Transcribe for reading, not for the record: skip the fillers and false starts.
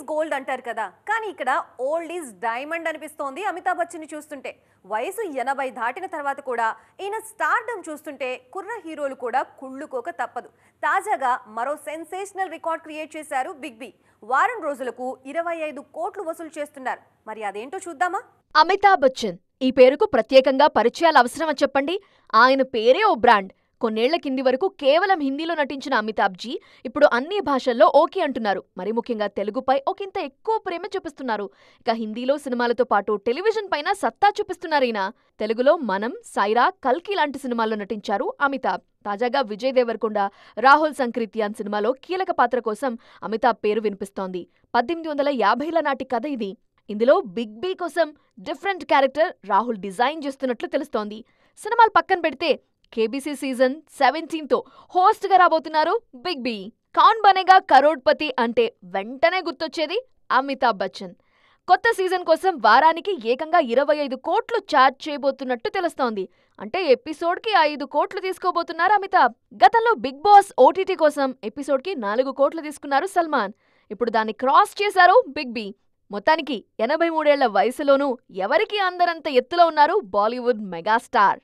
Gold అంటారు కదా, కానీ ఇక్కడ ఓల్డ్ ఈజ్ డైమండ్ అనిపిస్తోంది అమితాబ్ బచ్చన్ చూస్తుంటే. వయసు 80 దాటిన తర్వాత కూడా ఈయన స్టార్డమ్ చూస్తుంటే కుర్ర హీరోలు కూడా కుళ్ళుకోక తప్పదు. తాజాగా మరో సెన్సేషనల్ రికార్డ్ క్రియేట్ చేశారు బిగ్ బి. వారం రోజులకు 25 కోట్లు వసూలు చేస్తున్నారు. మరి అదేంటో చూద్దామా? అమితాబ్ బచ్చన్ ఈ పేరుకు ప్రత్యేకంగా పరిచయాలు అవసరమా చెప్పండి? ఆయన పేరే ఓ బ్రాండ్. కొన్నేళ్ల కింది వరకు కేవలం హిందీలో నటించిన అమితాబ్జీ ఇప్పుడు అన్ని భాషల్లో ఓకే అంటున్నారు. మరి ముఖ్యంగా తెలుగుపై ఒకంత ఎక్కువ ప్రేమ చూపిస్తున్నారు. ఇక హిందీలో సినిమాలతో పాటు టెలివిజన్ పైన సత్తా చూపిస్తున్నారు ఈయన. తెలుగులో మనం, సైరా, కల్కి లాంటి సినిమాల్లో నటించారు అమితాబ్. తాజాగా విజయ్ దేవరకొండ, రాహుల్ సంక్రితియాన్ సినిమాలో కీలక పాత్ర కోసం అమితాబ్ పేరు వినిపిస్తోంది. 1850ల నాటి కథ ఇది. ఇందులో బిగ్ బి కోసం డిఫరెంట్ క్యారెక్టర్ రాహుల్ డిజైన్ చేస్తున్నట్లు తెలుస్తోంది. సినిమాలు పక్కన పెడితే కేబీసీ సీజన్ 17తో హోస్ట్ గా రాబోతున్నారు బిగ్ బి. కౌన్ బనేగా కరోడ్పతి అంటే వెంటనే గుర్తొచ్చేది అమితాబ్ బచ్చన్. కొత్త సీజన్ కోసం వారానికి ఏకంగా 25 కోట్లు ఛార్జ్ చేయబోతున్నట్టు తెలుస్తోంది. అంటే ఎపిసోడ్కి 5 కోట్లు తీసుకోబోతున్నారు అమితాబ్. గతంలో బిగ్ బాస్ ఓటీటీ కోసం ఎపిసోడ్కి 4 కోట్లు తీసుకున్నారు సల్మాన్. ఇప్పుడు దాన్ని క్రాస్ చేశారు బిగ్ బి. మొత్తానికి 83 ఏళ్ల వయసులోనూ ఎవరికి అందరంత ఎత్తులో ఉన్నారు బాలీవుడ్ మెగాస్టార్.